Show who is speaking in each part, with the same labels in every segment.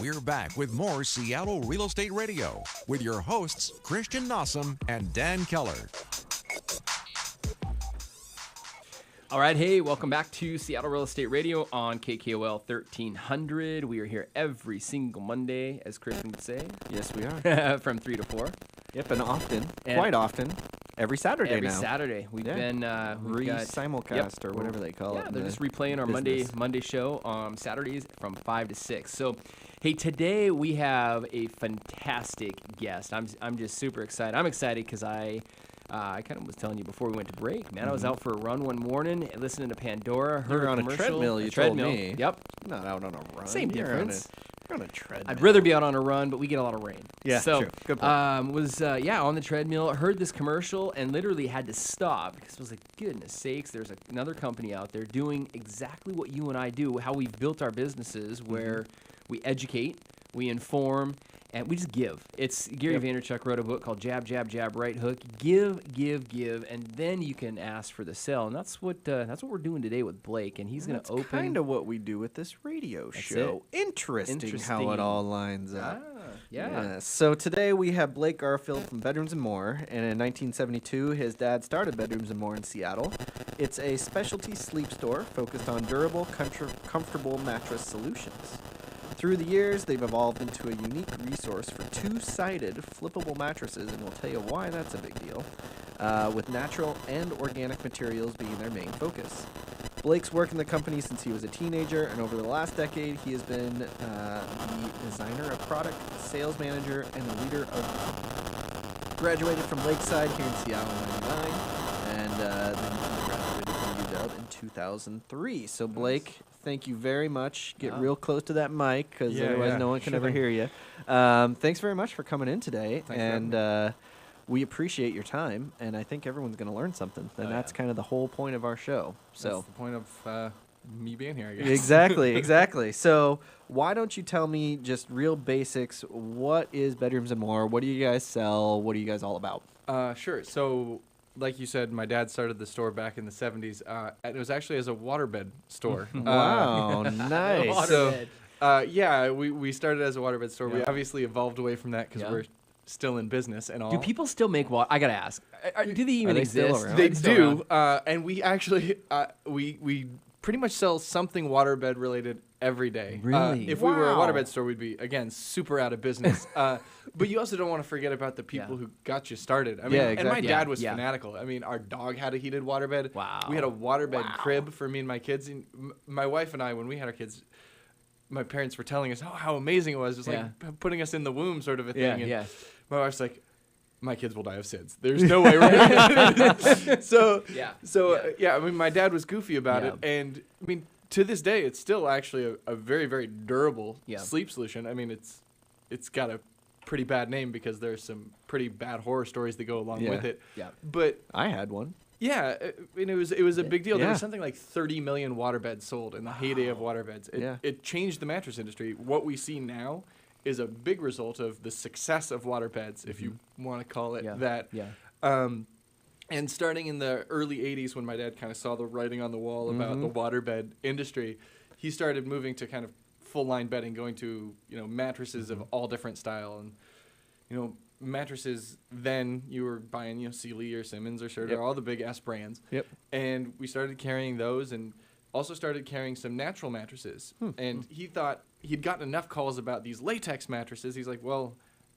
Speaker 1: We're back with more Seattle Real Estate Radio with your hosts, Christian Nossum and Dan Keller.
Speaker 2: All right, hey, welcome back to Seattle Real Estate Radio on KKOL 1300. We are here every single Monday, as Christian would say.
Speaker 3: Yes, we are.
Speaker 2: From 3 to 4.
Speaker 3: Yep, and often, quite often, every Saturday
Speaker 2: Every
Speaker 3: now.
Speaker 2: Saturday. We've been...
Speaker 3: simulcast or whatever they call it.
Speaker 2: Yeah, they're just replaying our Monday show on Saturdays from 5 to 6. So, hey, today we have a fantastic guest. I'm just super excited. I'm excited because I kind of was telling you before we went to break, man. I was out for a run one morning, listening to Pandora.
Speaker 3: Heard on a treadmill, you told me.
Speaker 2: Yep.
Speaker 3: Not out on a run.
Speaker 2: Same difference.
Speaker 3: You're on a treadmill.
Speaker 2: I'd rather be out on a run, but we get a lot of rain.
Speaker 3: Yeah,
Speaker 2: so,
Speaker 3: true. Good point.
Speaker 2: Was on the treadmill, heard this commercial, and literally had to stop because I was like, goodness sakes, there's another company out there doing exactly what you and I do, how we've built our businesses, where we educate, we inform, and we just give. It's Gary Vaynerchuk wrote a book called Jab, Jab, Jab, Right Hook. Give, and then you can ask for the sell. And that's what we're doing today with Blake. And he's going to open.
Speaker 3: That's kind of what we do with this radio show. Interesting how it all lines up.
Speaker 2: Yeah.
Speaker 3: So today we have Blake Garfield from Bedrooms and More. And in 1972, his dad started Bedrooms and More in Seattle. It's a specialty sleep store focused on durable, comfortable mattress solutions. Through the years, they've evolved into a unique resource for two-sided flippable mattresses, and we'll tell you why that's a big deal, with natural and organic materials being their main focus. Blake's worked in the company since he was a teenager, and over the last decade, he has been the designer of product, sales manager, and the leader of... Graduated from Lakeside here in Seattle in 99, and then he graduated from UW in 2003. So Blake... Thank you very much. Get real close to that mic because otherwise no one can ever hear you. Thanks very much for coming in today. We appreciate your time, and I think everyone's going to learn something. And that's kind of the whole point of our show.
Speaker 4: That's the point of me being here, I guess.
Speaker 3: Exactly. So why don't you tell me just real basics, what is Bedrooms and More? What do you guys sell? What are you guys all about?
Speaker 4: Sure. So... like you said, my dad started the store back in the 70s. And it was actually as a waterbed store.
Speaker 3: Wow, nice.
Speaker 4: So, we started as a waterbed store. Yeah. We obviously evolved away from that because we're still in business and all.
Speaker 2: Do people still make water? I got to ask. Do they even exist?
Speaker 4: They do. And we actually, we pretty much sell something waterbed related every day.
Speaker 2: Really?
Speaker 4: If we were a waterbed store, we'd be, again, super out of business. But you also don't want to forget about the people who got you started. I mean,
Speaker 3: exactly.
Speaker 4: And my dad was fanatical. I mean, our dog had a heated waterbed.
Speaker 2: Wow.
Speaker 4: We had a waterbed crib for me and my kids. And my wife and I, when we had our kids, my parents were telling us how amazing it was. It was like putting us in the womb sort of a thing. And my wife's like, my kids will die of SIDS. There's no way we're going to I mean, my dad was goofy about it. And, I mean, to this day, it's still actually a very, very durable sleep solution. I mean, it's got a pretty bad name because there's some pretty bad horror stories that go along with it.
Speaker 2: Yeah.
Speaker 4: But
Speaker 3: I had one.
Speaker 4: Yeah, and it was a big deal. There was something like 30 million waterbeds sold in the heyday of waterbeds. It changed the mattress industry. What we see now is a big result of the success of waterbeds, if you want to call it that. Yeah. And starting in the early 80s when my dad kind of saw the writing on the wall about the waterbed industry, he started moving to kind of full-line bedding, going to, mattresses of all different style. And, mattresses then you were buying, Sealy or Simmons or Serta, all the big S brands.
Speaker 3: Yep.
Speaker 4: And we started carrying those and also started carrying some natural mattresses. And he thought he'd gotten enough calls about these latex mattresses. He's like, well,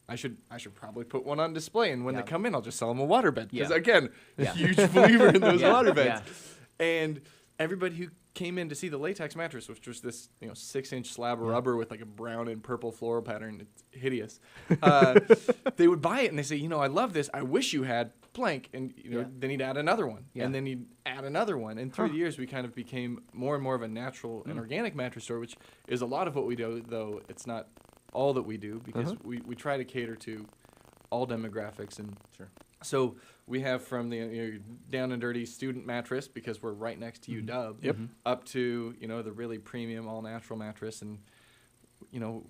Speaker 4: I should probably put one on display, and when they come in, I'll just sell them a waterbed. Because, again, a huge believer in those waterbeds. And everybody who came in to see the latex mattress, which was this 6-inch slab of rubber with like a brown and purple floral pattern, it's hideous, they would buy it, and they say, I love this. I wish you had blank. And then he'd add another one. And then he'd add another one. And through the years, we kind of became more and more of a natural and organic mattress store, which is a lot of what we do, though it's not all that we do, because we try to cater to all demographics. And so we have from the down and dirty student mattress, because we're right next to UW, up to the really premium all natural mattress, and you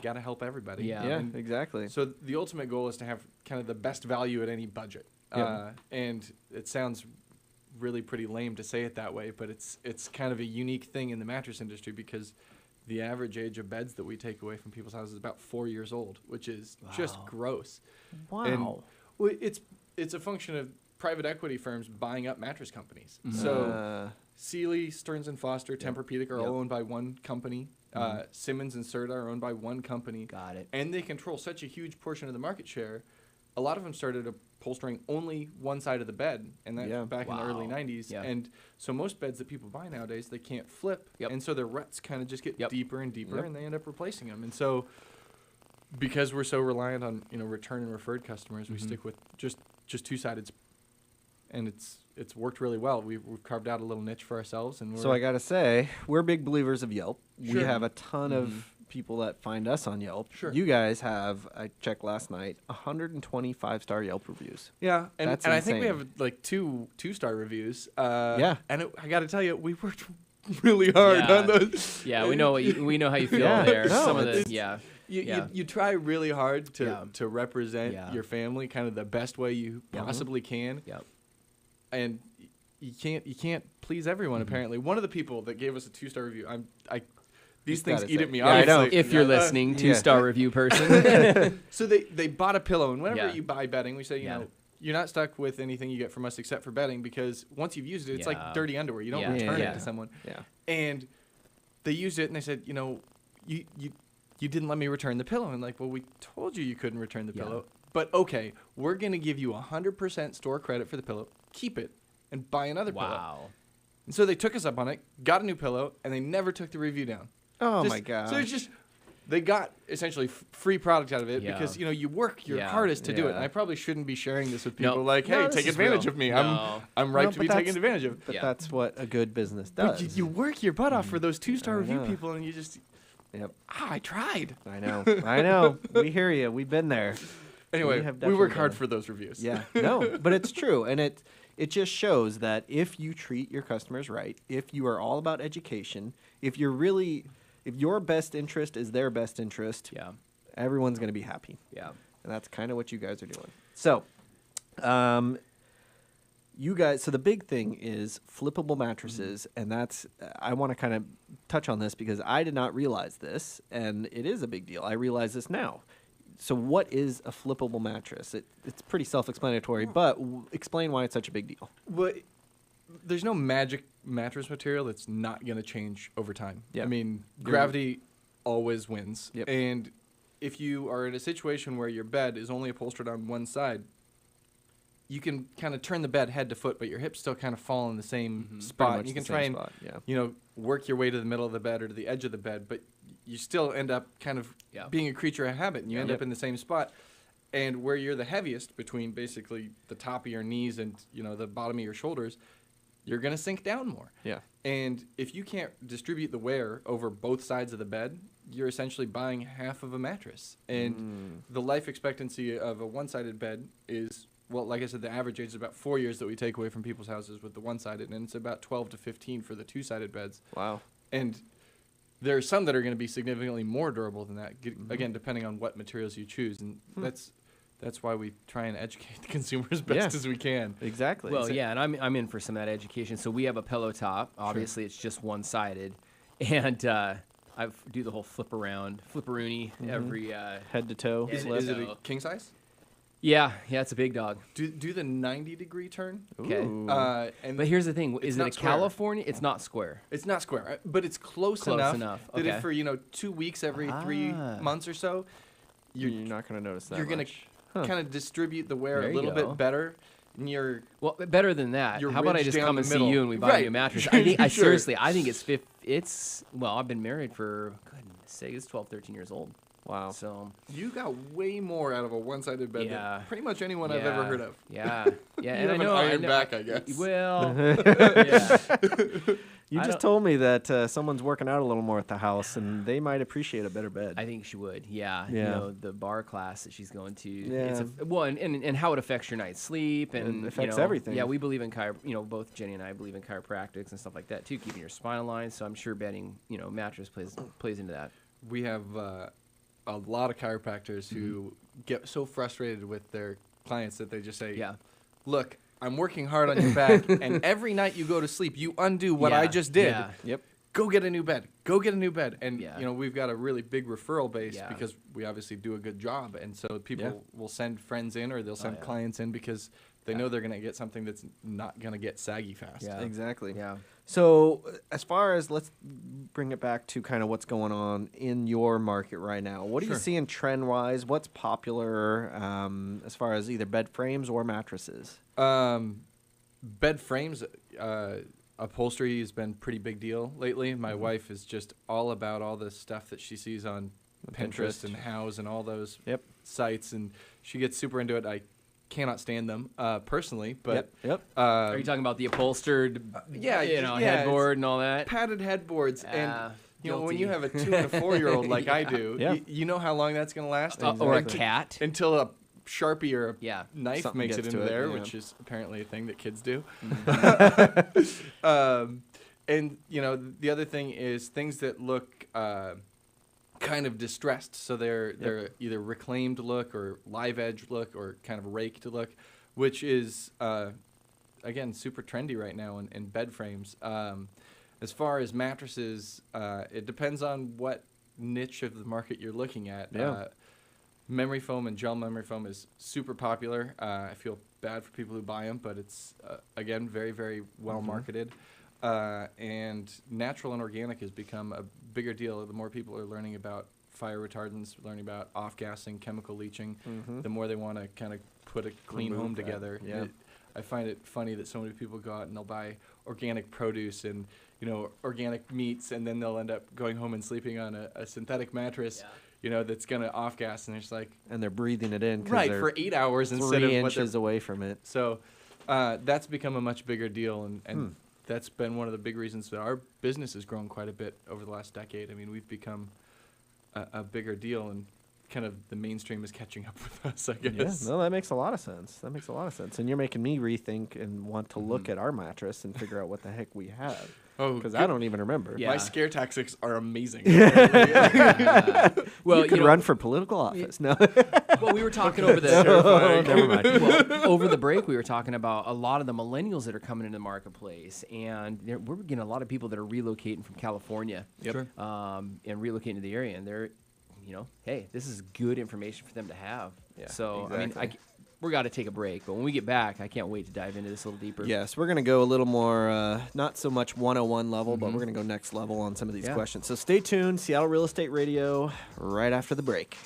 Speaker 4: got to help everybody.
Speaker 3: Yeah, exactly.
Speaker 4: So the ultimate goal is to have kind of the best value at any budget. And it sounds really pretty lame to say it that way, but it's kind of a unique thing in the mattress industry, because the average age of beds that we take away from people's houses is about 4 years old, which is just gross.
Speaker 3: Wow.
Speaker 4: And it's a function of private equity firms buying up mattress companies. So Sealy, Stearns & Foster, Tempur-Pedic are all owned by one company. Simmons and Serta are owned by one company.
Speaker 2: Got it.
Speaker 4: And they control such a huge portion of the market share. A lot of them started upholstering only one side of the bed, and that's back in the early 90s.
Speaker 2: Yeah.
Speaker 4: And so most beds that people buy nowadays, they can't flip. And so their ruts kind of just get deeper and deeper, and they end up replacing them. And so because we're so reliant on return and referred customers, we stick with just two-sided, and it's worked really well. We've carved out a little niche for ourselves. And
Speaker 3: So I got to say, we're big believers of Yelp.
Speaker 4: Sure.
Speaker 3: We have a ton of people that find us on Yelp.
Speaker 4: Sure.
Speaker 3: You guys have, I checked last night, 120 5-star Yelp reviews.
Speaker 4: Yeah, and
Speaker 3: That's
Speaker 4: I think we
Speaker 3: insane.
Speaker 4: have like two-star reviews.
Speaker 3: Yeah.
Speaker 4: And I got to tell you, we worked really hard on those.
Speaker 2: Yeah, we know we know how you feel
Speaker 3: Yeah.
Speaker 2: there.
Speaker 3: No,
Speaker 2: Some of the
Speaker 3: it's-
Speaker 4: You try really hard to represent
Speaker 2: Yeah.
Speaker 4: your family kind of the best way you possibly can.
Speaker 2: Yep.
Speaker 4: And you can't please everyone apparently. One of the people that gave us a 2-star review, these
Speaker 3: Just
Speaker 4: things
Speaker 3: gotta
Speaker 4: eat
Speaker 3: say-
Speaker 4: at me.
Speaker 3: Yeah, I know.
Speaker 4: obviously.
Speaker 2: If you're listening,
Speaker 3: yeah.
Speaker 2: 2-star review person.
Speaker 4: So they bought a pillow, and whenever
Speaker 2: Yeah.
Speaker 4: you buy bedding, we say you're not stuck with anything you get from us except for bedding, because once you've used it, it's like dirty underwear. You don't return it to someone.
Speaker 3: Yeah.
Speaker 4: And they used it, and they said, you didn't let me return the pillow. And like, well, we told you couldn't return the pillow. But okay, we're going to give you 100% store credit for the pillow. Keep it and buy another pillow.
Speaker 2: Wow.
Speaker 4: And so they took us up on it, got a new pillow, and they never took the review down.
Speaker 3: Oh, my God.
Speaker 4: So it's just, they got essentially free product out of it
Speaker 2: Yeah.
Speaker 4: because, you work your
Speaker 2: Yeah.
Speaker 4: hardest to do it.
Speaker 3: Yeah.
Speaker 4: And I probably shouldn't be sharing this with people
Speaker 2: No.
Speaker 4: like, hey,
Speaker 3: No, this
Speaker 4: take
Speaker 3: is
Speaker 4: advantage
Speaker 3: real.
Speaker 4: of me.
Speaker 2: No.
Speaker 4: I'm ripe
Speaker 3: No,
Speaker 4: to
Speaker 3: but
Speaker 4: be taken
Speaker 3: that's-
Speaker 4: advantage of.
Speaker 3: But
Speaker 2: Yeah.
Speaker 3: that's what a good business
Speaker 4: But
Speaker 3: does.
Speaker 4: you work your butt off for those 2-star
Speaker 3: I
Speaker 4: review
Speaker 3: know.
Speaker 4: people, and you just,
Speaker 3: Yep.
Speaker 4: I tried.
Speaker 3: I know. I know. We hear you. We've been there.
Speaker 4: Anyway,
Speaker 3: have
Speaker 4: we work
Speaker 3: definitely
Speaker 4: hard
Speaker 3: done it.
Speaker 4: for those reviews.
Speaker 3: Yeah. No, but it's true. And it just shows that if you treat your customers right, if you are all about education, if your best interest is their best interest,
Speaker 2: Yeah.
Speaker 3: everyone's going to be happy.
Speaker 2: Yeah.
Speaker 3: And that's kind of what you guys are doing. So, you guys, so the big thing is flippable mattresses, and that's, I want to kind of touch on this because I did not realize this, and it is a big deal. I realize this now. So what is a flippable mattress? It's pretty self-explanatory, but explain why it's such a big deal.
Speaker 4: But there's no magic mattress material that's not going to change over time.
Speaker 3: Yeah.
Speaker 4: I mean, gravity always wins.
Speaker 3: Yep.
Speaker 4: And if you are in a situation where your bed is only upholstered on one side, you can kind of turn the bed head to foot, but your hips still kind of fall in the same spot.
Speaker 3: much
Speaker 4: You can
Speaker 3: the
Speaker 4: try
Speaker 3: same
Speaker 4: and
Speaker 3: spot, yeah.
Speaker 4: work your way to the middle of the bed or to the edge of the bed, but you still end up kind of
Speaker 2: Yeah.
Speaker 4: being a creature of habit, and you end
Speaker 3: Yep.
Speaker 4: up in the same spot. And where you're the heaviest, between basically the top of your knees and the bottom of your shoulders, you're going to sink down more.
Speaker 3: Yeah.
Speaker 4: And if you can't distribute the wear over both sides of the bed, you're essentially buying half of a mattress. And the life expectancy of a one-sided bed is, well, like I said, the average age is about 4 years that we take away from people's houses with the one-sided, and it's about 12 to 15 for the two-sided beds.
Speaker 3: Wow.
Speaker 4: And there are some that are going to be significantly more durable than that, again, depending on what materials you choose. And that's why we try and educate the consumer as best as we can.
Speaker 3: Exactly.
Speaker 2: Well, yeah, and I'm in for some of that education. So we have a pillow top. Obviously, it's just one-sided, and I do the whole flipperoonie every.
Speaker 3: Head to toe.
Speaker 2: Is
Speaker 3: flip.
Speaker 4: Is it a
Speaker 2: So-
Speaker 4: king size?
Speaker 2: Yeah, it's a big dog.
Speaker 4: Do the 90-degree turn.
Speaker 2: Okay.
Speaker 3: Ooh.
Speaker 4: And
Speaker 2: But here's the thing: is it a
Speaker 4: not square.
Speaker 2: California? It's not square.
Speaker 4: It's not square, but it's close enough that
Speaker 2: okay.
Speaker 4: if for 2 weeks every 3 months or so,
Speaker 3: You're not going to notice that
Speaker 4: you're going
Speaker 3: much.
Speaker 4: to kind of distribute the wear
Speaker 2: There
Speaker 4: a
Speaker 2: you
Speaker 4: little
Speaker 2: go.
Speaker 4: bit better. And you're
Speaker 2: Well, better than that.
Speaker 4: You're
Speaker 2: How about I
Speaker 4: ridged
Speaker 2: just
Speaker 4: down
Speaker 2: come
Speaker 4: the
Speaker 2: and see
Speaker 4: middle.
Speaker 2: you and we buy
Speaker 4: Right.
Speaker 2: you a mattress?
Speaker 4: Sure,
Speaker 2: I think
Speaker 4: sure.
Speaker 2: seriously, I think it's well, I've been married for goodness sake, it's 12, 13 years old.
Speaker 3: Wow.
Speaker 2: So
Speaker 4: you got way more out of a one-sided bed
Speaker 2: Yeah.
Speaker 4: than pretty much anyone I've ever heard of.
Speaker 2: Yeah, yeah, and
Speaker 4: have
Speaker 2: I
Speaker 4: an
Speaker 2: know
Speaker 4: iron
Speaker 2: I know,
Speaker 4: back, I guess.
Speaker 2: Well, yeah.
Speaker 3: You
Speaker 2: I
Speaker 3: just
Speaker 2: don't-
Speaker 3: told me that someone's working out a little more at the house, and they might appreciate a better bed.
Speaker 2: I think she would. Yeah,
Speaker 3: Yeah.
Speaker 2: the bar class that she's going to.
Speaker 3: Yeah.
Speaker 2: And how it affects your night's sleep and
Speaker 3: It affects everything.
Speaker 2: Yeah, we believe in both Jenny and I believe in chiropractics and stuff like that too, keeping your spine aligned. So I'm sure bedding, mattress plays into that.
Speaker 4: We have a lot of chiropractors who get so frustrated with their clients that they just say,
Speaker 2: Yeah.
Speaker 4: look, I'm working hard on your back, and every night you go to sleep, you undo what
Speaker 2: Yeah,
Speaker 4: I just did.
Speaker 2: yeah.
Speaker 3: Yep.
Speaker 4: go get a new bed. Go get a new bed. And,
Speaker 2: Yeah.
Speaker 4: you know, we've got a really big referral base
Speaker 2: Yeah.
Speaker 4: because we obviously do a good job. And so people
Speaker 3: Yeah.
Speaker 4: will send friends in or they'll send
Speaker 2: yeah.
Speaker 4: clients in because they know they're going to get something that's not going to get saggy fast.
Speaker 2: Yeah.
Speaker 3: Exactly.
Speaker 2: Yeah.
Speaker 3: So, as far as let's bring it back to kind of what's going on in your market right now. What are you
Speaker 4: Sure.
Speaker 3: seeing trend wise? What's popular as far as either bed frames or mattresses?
Speaker 4: Bed frames, upholstery has been pretty big deal lately. My wife is just all about all the stuff that she sees on Pinterest and House and all those
Speaker 3: Yep.
Speaker 4: sites, and she gets super into it. I cannot stand them personally, but
Speaker 3: Yep.
Speaker 2: Are you talking about the upholstered, headboard and all that?
Speaker 4: padded headboards and you know when
Speaker 2: guilty.
Speaker 4: you have a 2 and a 4-year-old like I do,
Speaker 3: Yeah.
Speaker 4: you know how long that's going to last,
Speaker 2: Or a
Speaker 3: Exactly.
Speaker 2: cat?
Speaker 4: until a Sharpie or a
Speaker 2: Yeah.
Speaker 4: knife
Speaker 3: Something
Speaker 4: makes it
Speaker 3: gets
Speaker 4: into
Speaker 3: to it,
Speaker 4: there,
Speaker 3: yeah.
Speaker 4: which is apparently a thing that kids do. And you know the other thing is things that look kind of distressed, so they're either reclaimed look or live edge look or kind of raked look, which is again super trendy right now in bed frames. As far as mattresses, it depends on what niche of the market you're looking at.
Speaker 3: Yeah.
Speaker 4: Memory foam and gel memory foam is super popular. I feel bad for people who buy them, but it's again very very well marketed. And natural and organic has become a bigger deal. The more people are learning about fire retardants, learning about off-gassing, chemical leaching, the more they want to kind of put a clean
Speaker 3: Remove
Speaker 4: home
Speaker 3: that,
Speaker 4: together.
Speaker 3: yeah.
Speaker 4: I find it funny that so many people go out and they'll buy organic produce and organic meats, and then they'll end up going home and sleeping on a synthetic mattress, that's going to off-gas, and it's like
Speaker 3: And they're breathing it in
Speaker 4: right
Speaker 3: they're
Speaker 4: for 8 hours instead
Speaker 3: 3
Speaker 4: of what they're
Speaker 3: inches away from it.
Speaker 4: so that's become a much bigger deal, and that's been one of the big reasons that our business has grown quite a bit over the last decade. I mean, we've become a bigger deal, and kind of the mainstream is catching up with us, I
Speaker 3: Yeah,
Speaker 4: guess.
Speaker 3: no, that makes a lot of sense. That makes a lot of sense. And you're making me rethink and want to look at our mattress and figure out what the heck we have.
Speaker 4: Oh,
Speaker 3: Because
Speaker 4: good.
Speaker 3: I don't even remember.
Speaker 2: Yeah.
Speaker 4: My scare tactics are amazing.
Speaker 2: Well,
Speaker 3: you could run for political office. No.
Speaker 2: well, we were talking over the
Speaker 3: Never mind.
Speaker 2: well, over the break, we were talking about a lot of the millennials that are coming into the marketplace, and we're getting a lot of people that are relocating from California,
Speaker 4: Yep.
Speaker 2: and relocating to the area, and they're, hey, this is good information for them to have.
Speaker 3: Yeah,
Speaker 2: So
Speaker 3: exactly.
Speaker 2: we're got to take a break, but when we get back, I can't wait to dive into this a little deeper.
Speaker 3: Yes, we're going to go a little more, not so much 101 level, but we're going to go next level on some of these
Speaker 2: Yeah.
Speaker 3: questions. So stay tuned. Seattle Real Estate Radio right after the break.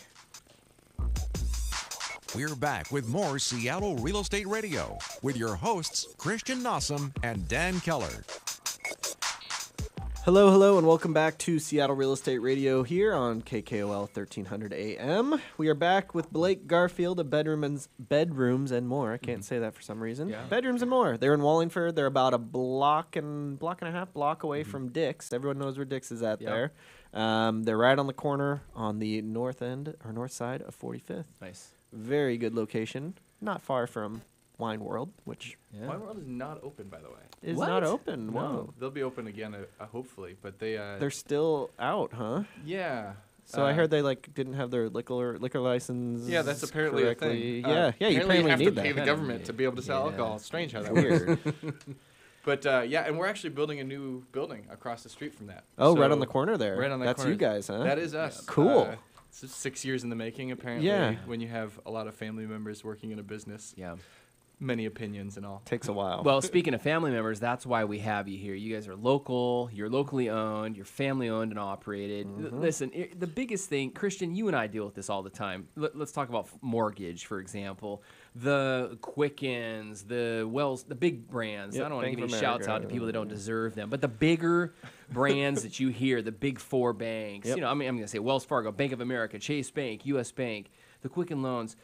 Speaker 1: We're back with more Seattle Real Estate Radio with your hosts, Christian Nossum and Dan Keller.
Speaker 3: Hello, and welcome back to Seattle Real Estate Radio here on KKOL 1300 AM. We are back with Blake Garfield of Bedrooms and More. I can't say that for some reason.
Speaker 2: Yeah.
Speaker 3: Bedrooms and More. They're in Wallingford. They're about a block and a half away from Dick's. Everyone knows where Dick's is at
Speaker 2: Yeah.
Speaker 3: there. They're right on the corner on the north side of 45th.
Speaker 2: Nice.
Speaker 3: Very good location. Not far from Wine World, which
Speaker 2: Yeah.
Speaker 4: My World is not open, by the way.
Speaker 3: is
Speaker 2: What?
Speaker 3: not open. Whoa.
Speaker 4: No, they'll be open again, hopefully. But
Speaker 3: They're still out, huh?
Speaker 4: yeah.
Speaker 3: So I heard they didn't have their liquor license.
Speaker 4: Yeah, that's apparently
Speaker 3: correctly.
Speaker 4: a thing.
Speaker 3: Yeah, you apparently
Speaker 4: have
Speaker 3: need
Speaker 4: to
Speaker 3: that.
Speaker 4: pay the
Speaker 2: Kinda
Speaker 4: government to be able to sell
Speaker 2: yeah.
Speaker 4: alcohol. Strange how that works.
Speaker 3: Weird.
Speaker 4: But and we're actually building a new building across the street from that.
Speaker 3: Oh, right
Speaker 4: So-
Speaker 3: on the corner there.
Speaker 4: Right on that
Speaker 3: That's
Speaker 4: corner.
Speaker 3: you guys, huh?
Speaker 4: That is us.
Speaker 3: Cool.
Speaker 4: It's just 6 years in the making, apparently.
Speaker 3: Yeah.
Speaker 4: When you have a lot of family members working in a business,
Speaker 2: Yeah.
Speaker 4: many opinions and all.
Speaker 3: Takes a while.
Speaker 2: Well, speaking of family members, that's why we have you here. You guys are local, you're locally owned, you're family owned and operated. Listen, the biggest thing, Christian, you and I deal with this all the time. Let's talk about mortgage, for example. The Quickens, the Wells, the big brands.
Speaker 3: Yep,
Speaker 2: I don't want to
Speaker 3: Bank
Speaker 2: give
Speaker 3: of
Speaker 2: any shouts
Speaker 3: America,
Speaker 2: out to people that don't deserve them, but the bigger brands that you hear, the big four banks,
Speaker 3: Yep.
Speaker 2: I'm going to say Wells Fargo, Bank of America, Chase Bank, U.S. Bank, the Quicken Loans,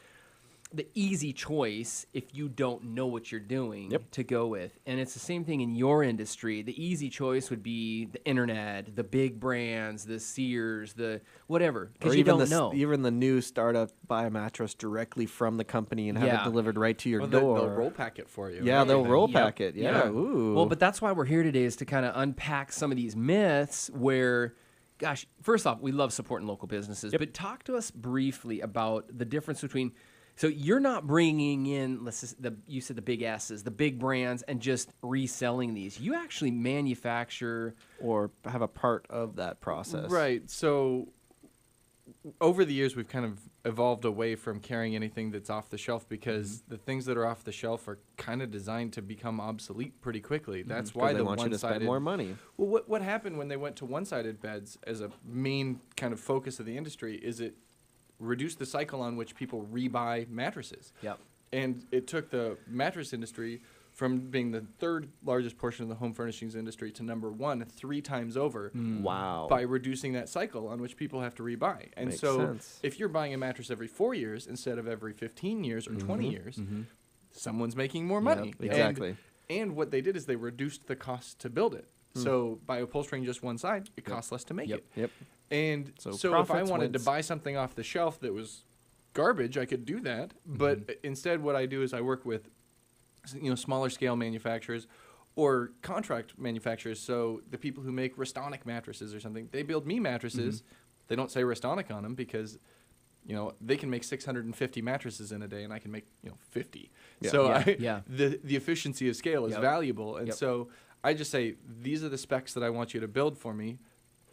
Speaker 2: the easy choice if you don't know what you're doing
Speaker 3: Yep.
Speaker 2: to go with. And it's the same thing in your industry. The easy choice would be the internet, the big brands, the Sears, the whatever,
Speaker 3: or
Speaker 2: because you
Speaker 3: even
Speaker 2: don't know.
Speaker 3: even the new startup buy a mattress directly from the company and have
Speaker 2: Yeah.
Speaker 3: it delivered right to your
Speaker 4: Well,
Speaker 3: door.
Speaker 4: they'll roll pack it for you.
Speaker 3: Yeah,
Speaker 4: and
Speaker 3: they'll
Speaker 4: everything.
Speaker 3: roll
Speaker 2: Yep.
Speaker 3: pack it. Yeah.
Speaker 4: Yeah.
Speaker 3: Ooh.
Speaker 2: Well, but that's why we're here today, is to kind of unpack some of these myths where, gosh, first off, we love supporting local businesses, but talk to us briefly about the difference between So you're not bringing in, you said the big S's, the big brands, and just reselling these. You actually manufacture
Speaker 3: or have a part of that process.
Speaker 4: Right. So over the years, we've kind of evolved away from carrying anything that's off the shelf because the things that are off the shelf are kind of designed to become obsolete pretty quickly. That's why
Speaker 3: they want you to
Speaker 4: one-sided.
Speaker 3: spend more money.
Speaker 4: Well, what happened when they went to one-sided beds as a main kind of focus of the industry is it reduced the cycle on which people rebuy mattresses.
Speaker 2: Yep.
Speaker 4: And it took the mattress industry from being the third largest portion of the home furnishings industry to number 1 3 times over.
Speaker 3: Wow.
Speaker 4: By reducing that cycle on which people have to rebuy. And
Speaker 3: Makes
Speaker 4: so
Speaker 3: sense.
Speaker 4: if you're buying a mattress every 4 years instead of every 15 years or 20 years, someone's making more money.
Speaker 3: exactly.
Speaker 4: And what they did is they reduced the cost to build it. So by upholstering just one side, it costs less to make it.
Speaker 3: Yep.
Speaker 4: And
Speaker 3: So
Speaker 4: so if I
Speaker 3: profits
Speaker 4: wanted to
Speaker 3: wins.
Speaker 4: buy something off the shelf that was garbage, I could do that. But instead what I do is I work with smaller scale manufacturers or contract manufacturers. So the people who make Restonic mattresses or something, they build me mattresses. They don't say Restonic on them because they can make 650 mattresses in a day and I can make 50.
Speaker 3: Yeah.
Speaker 4: So
Speaker 2: Yeah.
Speaker 4: the efficiency of scale is valuable. And so I just say, these are the specs that I want you to build for me.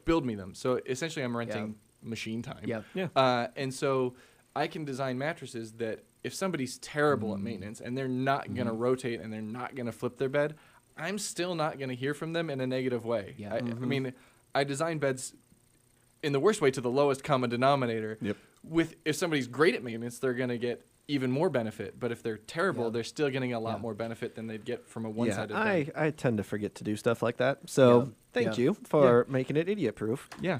Speaker 4: Build me them. So essentially I'm renting machine time.
Speaker 2: Yep.
Speaker 3: Yeah.
Speaker 4: And so I can design mattresses that if somebody's terrible at maintenance and they're not going to rotate and they're not going to flip their bed, I'm still not going to hear from them in a negative way.
Speaker 2: Yeah.
Speaker 4: I mean, I design beds in the worst way to the lowest common denominator.
Speaker 3: Yep.
Speaker 4: If somebody's great at maintenance, they're going to get even more benefit. But if they're terrible, they're still getting a lot more benefit than they'd get from a one-sided bed.
Speaker 3: I tend to forget to do stuff like that. So thank you for making it idiot-proof.
Speaker 4: Yeah.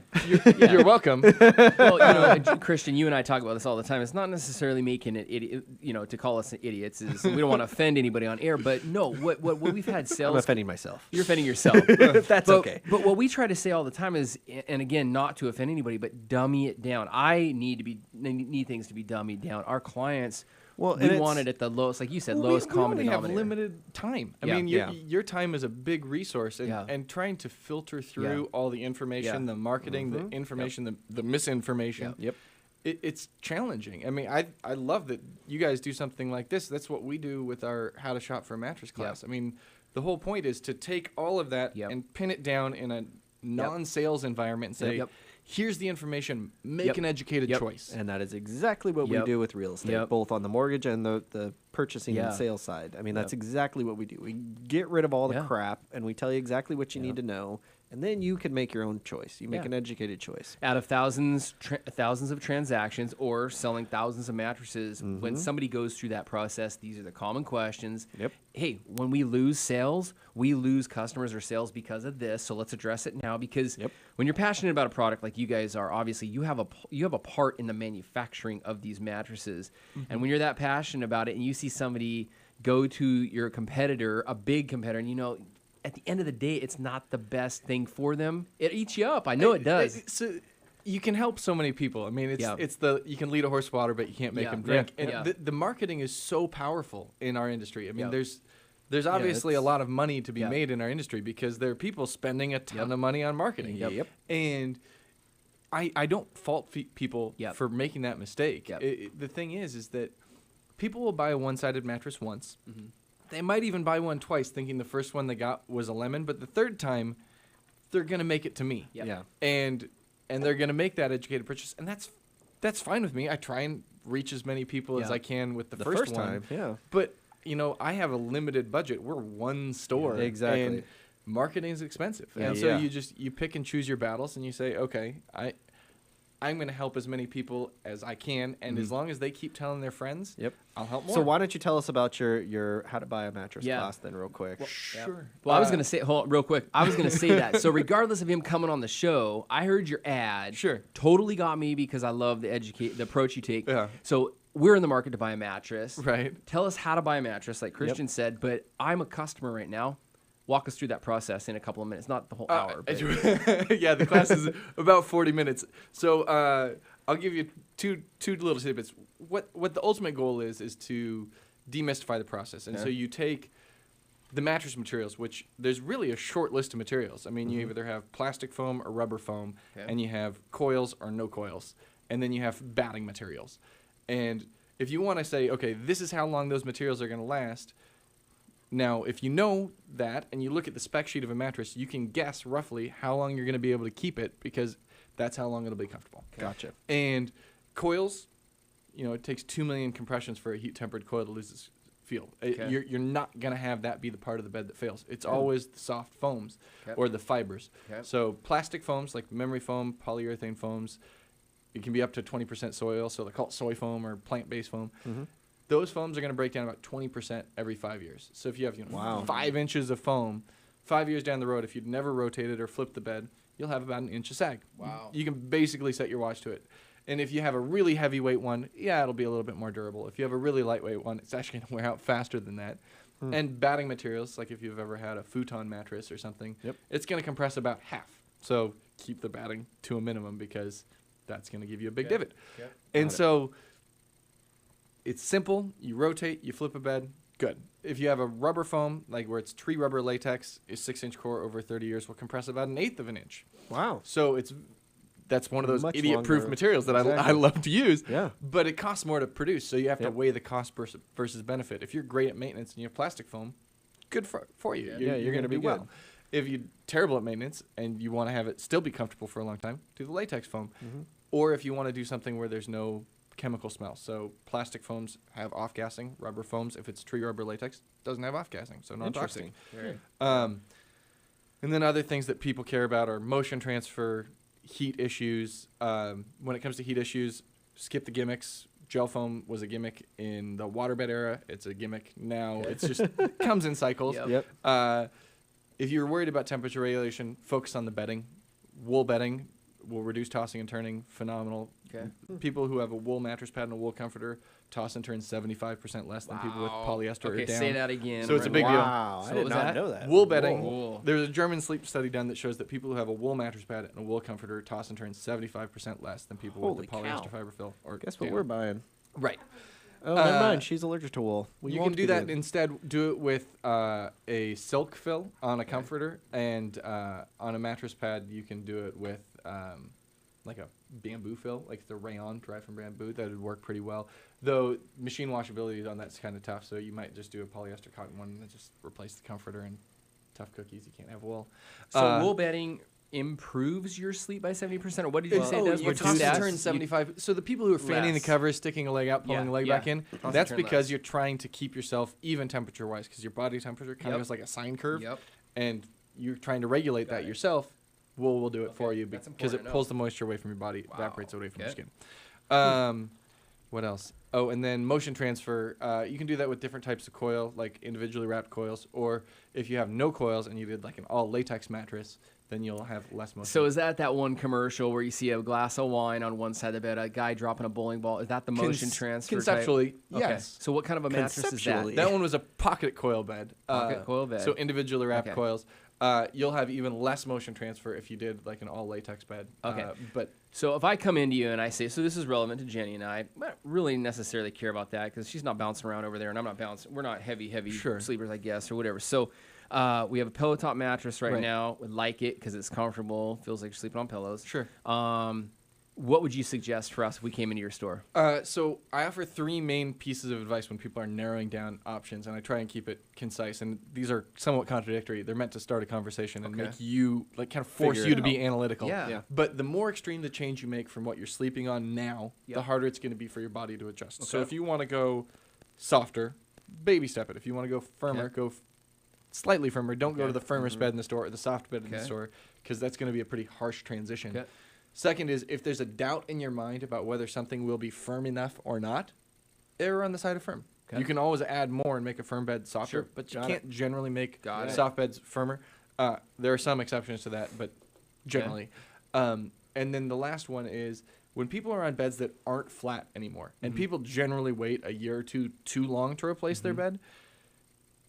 Speaker 4: You're welcome.
Speaker 2: Well, Christian, you and I talk about this all the time. It's not necessarily making it idiot, to call us idiots. We don't want to offend anybody on air, but no, what we've had sales.
Speaker 3: I'm offending myself.
Speaker 2: You're offending yourself.
Speaker 3: That's okay.
Speaker 2: But what we try to say all the time is, and again, not to offend anybody, but dummy it down. I need things to be dummied down. Our clients, we want it at the lowest, like you said, lowest common
Speaker 4: we only
Speaker 2: denominator.
Speaker 4: have limited time. I
Speaker 2: Yeah.
Speaker 4: mean, your time is a big resource, and trying to filter through all the information, the marketing, the information, the misinformation.
Speaker 2: Yep.
Speaker 4: It's challenging. I mean, I love that you guys do something like this. That's what we do with our How to Shop for a Mattress class. I mean, the whole point is to take all of that and pin it down in a non-sales environment and say, here's the information. Make an educated choice.
Speaker 3: And that is exactly what we do with real estate, both on the mortgage and the purchasing and sales side. I mean, that's exactly what we do. We get rid of all the crap, and we tell you exactly what you need to know, and then you can make your own choice. You make an educated choice.
Speaker 2: Out of thousands of transactions or selling thousands of mattresses, when somebody goes through that process, these are the common questions.
Speaker 3: Yep.
Speaker 2: Hey, when we lose sales, we lose customers or sales because of this. So let's address it now, because when you're passionate about a product like you guys are, obviously you have a part in the manufacturing of these mattresses. And when you're that passionate about it and you see somebody go to your competitor, a big competitor, and at the end of the day, it's not the best thing for them. It eats you up. I know it does.
Speaker 4: So you can help so many people. I mean, you can lead a horse to water, but you can't make them drink. And the marketing is so powerful in our industry. I mean, there's obviously a lot of money to be made in our industry because there are people spending a ton of money on marketing. And I don't fault people for making that mistake. The thing is that people will buy a one-sided mattress once. They might even buy one twice, thinking the first one they got was a lemon, but the third time, they're gonna make it to me. And they're gonna make that educated purchase, and that's fine with me. I try and reach as many people as I can with the first one.
Speaker 3: time.
Speaker 4: But I have a limited budget. We're one store.
Speaker 3: Exactly.
Speaker 4: And marketing is expensive, and so you pick and choose your battles, and you say, okay, I'm going to help as many people as I can, and as long as they keep telling their friends, I'll help more.
Speaker 3: So why don't you tell us about your How to Buy a Mattress class then real quick?
Speaker 4: Sure.
Speaker 2: Well, I was going to say, hold on, real quick. I was going to say that. So regardless of him coming on the show, I heard your ad.
Speaker 4: Sure.
Speaker 2: Totally got me because I love the approach you take.
Speaker 4: Yeah.
Speaker 2: So we're in the market to buy a mattress.
Speaker 4: Right.
Speaker 2: Tell us how to buy a mattress, like Christian said, but I'm a customer right now. Walk us through that process in a couple of minutes, not the whole hour. But.
Speaker 4: The class is about 40 minutes. So I'll give you two little snippets. What the ultimate goal is to demystify the process. And so you take the mattress materials, which there's really a short list of materials. I mean, you either have plastic foam or rubber foam, and you have coils or no coils. And then you have batting materials. And if you want to say, okay, this is how long those materials are going to last. Now, if you know that and you look at the spec sheet of a mattress, you can guess roughly how long you're going to be able to keep it because that's how long it'll be comfortable.
Speaker 3: Okay. Gotcha.
Speaker 4: And coils, it takes 2 million compressions for a heat-tempered coil to lose its feel.
Speaker 2: Okay.
Speaker 4: You're not going to have that be the part of the bed that fails. It's always the soft foams or the fibers.
Speaker 2: Okay.
Speaker 4: So plastic foams like memory foam, polyurethane foams, it can be up to 20% soil, so they call it soy foam or plant-based foam.
Speaker 3: Mm-hmm.
Speaker 4: Those foams are going to break down about 20% every 5 years. So if you have 5 inches of foam, 5 years down the road, if you'd never rotated or flipped the bed, you'll have about an inch of sag.
Speaker 2: Wow.
Speaker 4: You can basically set your watch to it. And if you have a really heavyweight one, it'll be a little bit more durable. If you have a really lightweight one, it's actually going to wear out faster than that. And batting materials, like if you've ever had a futon mattress or something, it's going to compress about half. So keep the batting to a minimum because that's going to give you a big divot. And so it's simple. You rotate, you flip a bed, good. If you have a rubber foam, like where it's tree rubber latex, a 6-inch core over 30 years will compress about 1/8 of an inch.
Speaker 3: Wow.
Speaker 4: So that's one of those
Speaker 3: Much
Speaker 4: idiot-proof
Speaker 3: longer.
Speaker 4: materials that
Speaker 3: Exactly.
Speaker 4: I love to use.
Speaker 3: Yeah.
Speaker 4: But it costs more to produce, so you have to
Speaker 3: Yep.
Speaker 4: weigh the cost versus benefit. If you're great at maintenance and you have plastic foam, good for you. You're going to be
Speaker 3: do
Speaker 4: well.
Speaker 3: good.
Speaker 4: If you're terrible at maintenance and you want to have it still be comfortable for a long time, do the latex foam. Or if you want to do something where there's no chemical smell. So plastic foams have off-gassing. Rubber foams, if it's tree rubber latex, doesn't have off-gassing, so non-toxic.
Speaker 3: Interesting.
Speaker 4: And then other things that people care about are motion transfer, heat issues. When it comes to heat issues, skip the gimmicks. Gel foam was a gimmick in the waterbed era. It's a gimmick now. It's just it comes in cycles.
Speaker 2: Yep.
Speaker 4: If you're worried about temperature regulation, focus on the bedding. Wool bedding will reduce tossing and turning. Phenomenal.
Speaker 2: Okay.
Speaker 4: People who have a wool mattress pad and a wool comforter toss and turn 75% less than people with polyester or
Speaker 2: Okay,
Speaker 4: down.
Speaker 2: say that again.
Speaker 4: So it's a big deal.
Speaker 3: Wow.
Speaker 2: So
Speaker 3: I
Speaker 2: what
Speaker 3: did
Speaker 2: was
Speaker 3: not
Speaker 2: that?
Speaker 3: know that.
Speaker 4: Wool bedding.
Speaker 2: Wool.
Speaker 4: There's a German sleep study done that shows that people who have a wool mattress pad and a wool comforter toss and turn 75% less than people
Speaker 3: Holy
Speaker 4: with the polyester
Speaker 3: cow.
Speaker 4: fiber fill. Or
Speaker 3: Guess what
Speaker 4: down.
Speaker 3: we're buying?
Speaker 4: Right.
Speaker 3: Oh, never mind. She's allergic to wool. We
Speaker 4: You
Speaker 3: won't
Speaker 4: can do
Speaker 3: be
Speaker 4: that
Speaker 3: good.
Speaker 4: instead. Do it with a silk fill on a comforter, and on a mattress pad you can do it with like a bamboo fill, like the rayon derived from bamboo. That would work pretty well. Though machine washability on that's kind of tough, so you might just do a polyester cotton one and just replace the comforter. And tough cookies, you can't have wool.
Speaker 2: So wool bedding improves your sleep by 70%, or what did you say it does?
Speaker 4: You
Speaker 2: What's
Speaker 4: toss
Speaker 2: the
Speaker 4: and
Speaker 2: stats?
Speaker 4: turn 75. So the people who are fanning the
Speaker 2: Less.
Speaker 4: covers, sticking a leg out, pulling
Speaker 2: Yeah,
Speaker 4: a leg
Speaker 2: yeah.
Speaker 4: back in,
Speaker 2: Toss and
Speaker 4: that's
Speaker 2: turn
Speaker 4: because
Speaker 2: less.
Speaker 4: you're trying to keep yourself even temperature-wise, because your body temperature kind of
Speaker 2: Yep.
Speaker 4: is like a sine curve,
Speaker 2: Yep.
Speaker 4: and you're trying to regulate
Speaker 2: Got
Speaker 4: that
Speaker 2: it.
Speaker 4: yourself. Wool will do it
Speaker 2: Okay,
Speaker 4: for you
Speaker 2: that's
Speaker 4: because
Speaker 2: important
Speaker 4: it
Speaker 2: to know.
Speaker 4: pulls the moisture away from your body,
Speaker 2: Wow.
Speaker 4: evaporates away from your
Speaker 2: Okay.
Speaker 4: skin. What else? Oh, and then motion transfer. You can do that with different types of coil, like individually wrapped coils, or if you have no coils and you did like an all latex mattress, then you'll have less motion.
Speaker 2: So is that one commercial where you see a glass of wine on one side of the bed, a guy dropping a bowling ball? Is that the motion transfer?
Speaker 4: Conceptually,
Speaker 2: type? Okay.
Speaker 4: yes.
Speaker 2: So what kind of a mattress is that?
Speaker 3: Conceptually.
Speaker 4: That one was a pocket coil bed.
Speaker 2: Pocket coil bed.
Speaker 4: So individually wrapped
Speaker 2: Okay.
Speaker 4: coils. You'll have even less motion transfer if you did like an all latex bed.
Speaker 2: Okay.
Speaker 4: But
Speaker 2: So if I come into you and I say, so this is relevant to Jenny and I don't really necessarily care about that because she's not bouncing around over there and I'm not bouncing. We're not heavy
Speaker 4: Sure.
Speaker 2: sleepers, I guess, or whatever. So we have a pillow top mattress right
Speaker 4: Right.
Speaker 2: now. We like it because it's comfortable. Feels like you're sleeping on pillows.
Speaker 4: Sure.
Speaker 2: What would you suggest for us if we came into your store?
Speaker 4: So I offer 3 main pieces of advice when people are narrowing down options, and I try and keep it concise. And these are somewhat contradictory. They're meant to start a conversation and
Speaker 2: Okay.
Speaker 4: make you, like, kind of force
Speaker 3: Figure
Speaker 4: you
Speaker 3: it
Speaker 4: to be
Speaker 3: out.
Speaker 4: analytical.
Speaker 2: Yeah.
Speaker 4: But the more extreme the change you make from what you're sleeping on now,
Speaker 2: Yep.
Speaker 4: the harder it's going to be for your body to adjust. So
Speaker 2: Okay.
Speaker 4: if you want to go softer, baby step it. If you want to go firmer,
Speaker 2: Okay.
Speaker 4: go slightly firmer. Don't go
Speaker 2: Okay.
Speaker 4: to the firmest bed in the store or the soft bed in the
Speaker 2: Okay.
Speaker 4: store, because that's going to be a pretty harsh transition.
Speaker 2: Okay.
Speaker 4: Second is, if there's a doubt in your mind about whether something will be firm enough or not, err on the side of firm.
Speaker 2: Okay.
Speaker 4: You can always add more and make a firm bed softer,
Speaker 2: Sure.
Speaker 4: but you
Speaker 3: Got
Speaker 4: can't generally make
Speaker 2: Got it.
Speaker 4: soft beds firmer. There are some exceptions to that, but generally. And then the last one is, when people are on beds that aren't flat anymore, and people generally wait a year or two too long to replace their bed,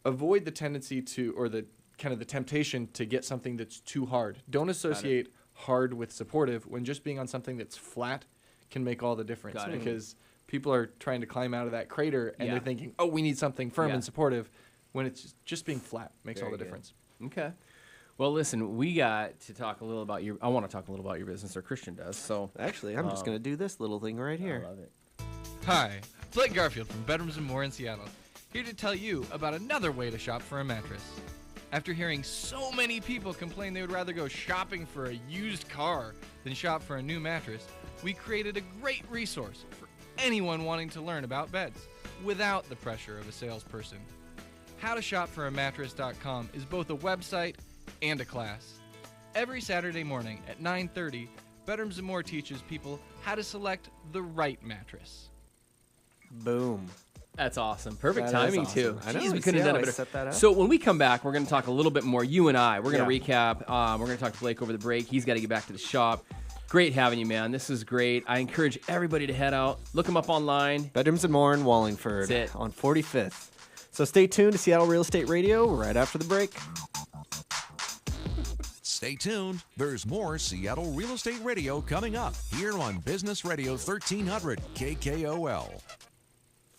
Speaker 4: avoid the tendency to, or the kind of the temptation to get something that's too hard. Don't associate hard with supportive when just being on something that's flat can make all the difference.
Speaker 2: Got it.
Speaker 4: Because people are trying to climb out of that crater and
Speaker 2: Yeah.
Speaker 4: they're thinking, oh, we need something firm
Speaker 2: Yeah.
Speaker 4: and supportive, when it's just being flat makes all
Speaker 2: Very
Speaker 4: the
Speaker 2: good.
Speaker 4: difference.
Speaker 2: Okay. Well, listen, we got to talk a little about I want to talk a little about your business, or Christian does. So
Speaker 3: Actually, I'm just going to do this little thing right
Speaker 2: I
Speaker 3: here.
Speaker 2: love it.
Speaker 5: Hi, Blake Garfield from Bedrooms and More in Seattle, here to tell you about another way to shop for a mattress. After hearing so many people complain they would rather go shopping for a used car than shop for a new mattress, we created a great resource for anyone wanting to learn about beds without the pressure of a salesperson. HowToShopForAmattress.com is both a website and a class. Every Saturday morning at 9:30, Bedrooms and More teaches people how to select the right mattress.
Speaker 3: Boom.
Speaker 2: That's awesome. Perfect
Speaker 3: That is
Speaker 2: timing,
Speaker 3: awesome.
Speaker 2: too.
Speaker 3: I know,
Speaker 2: Jeez,
Speaker 3: you
Speaker 2: we
Speaker 3: see
Speaker 2: couldn't have
Speaker 3: how
Speaker 2: done
Speaker 3: I
Speaker 2: it better.
Speaker 3: set that up?
Speaker 2: So when we come back, we're going to talk a little bit more. You and I, we're going to
Speaker 3: Yeah.
Speaker 2: recap. We're going to talk to Blake over the break. He's got to get back to the shop. Great having you, man. This is great. I encourage everybody to head out. Look him up online.
Speaker 3: Bedrooms and More in Wallingford
Speaker 2: That's it.
Speaker 3: on 45th. So stay tuned to Seattle Real Estate Radio right after the break.
Speaker 1: Stay tuned. There's more Seattle Real Estate Radio coming up here on Business Radio 1300 KKOL.